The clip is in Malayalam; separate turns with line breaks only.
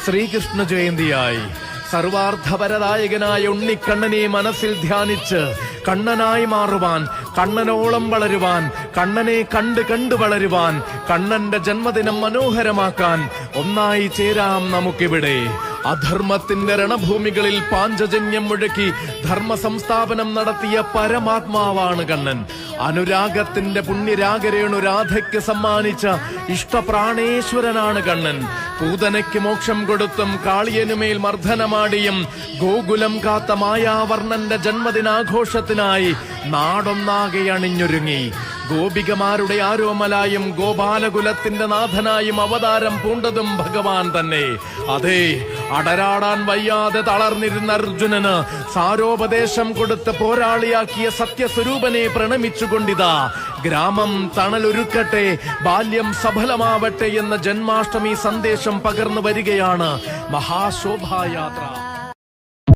ശ്രീകൃഷ്ണ ജയന്തിയായി. സർവാർത്ഥപരദായകനായ ഉണ്ണിക്കണ്ണനെ മനസ്സിൽ ധ്യാനിച്ച് കണ്ണനായി മാറുവാൻ, കണ്ണനോളം വളരുവാൻ, കണ്ണനെ കണ്ട് വളരുവാൻ, കണ്ണന്റെ ജന്മദിനം മനോഹരമാക്കാൻ ഒന്നായി ചേരാം നമുക്കിവിടെ. അധർമ്മത്തിന്റെ രണഭൂമികളിൽ പാഞ്ചജന്യം മുഴക്കി ധർമ്മ സംസ്ഥാപനം നടത്തിയ പരമാത്മാവാണ് കണ്ണൻ. അനുരാഗത്തിന്റെ പുണ്യരാഗരേണു രാധയ്ക്ക് സമ്മാനിച്ച ഇഷ്ടപ്രാണേശ്വരനാണ് കണ്ണൻ. പൂതനയ്ക്ക് മോക്ഷം കൊടുത്തും കാളിയനുമേൽ മർദ്ദനമാടിയും ഗോകുലം കാത്ത മായാവർണ്ണന്റെ ജന്മദിനാഘോഷത്തിനായി നാടൊന്നാകെ അണിഞ്ഞൊരുങ്ങി. ഗോപികമാരുടെ ആരോമലായും ഗോപാലകുലത്തിന്റെ നാഥനായും അവതാരം പൂണ്ടതും ഭഗവാൻ തന്നെ. അതെ, അടരാടാൻ വയ്യാതെ തളർന്നിരുന്ന അർജുനന് സാരോപദേശം കൊടുത്ത് പോരാളിയാക്കിയ സത്യസ്വരൂപനെ പ്രണമിച്ചുകൊണ്ടിതാ ഗ്രാമം തണലൊരുക്കട്ടെ, ബാല്യം സഫലമാവട്ടെ എന്ന ജന്മാഷ്ടമി സന്ദേശം പകർന്നു വരികയാണ് മഹാശോഭായാത്ര.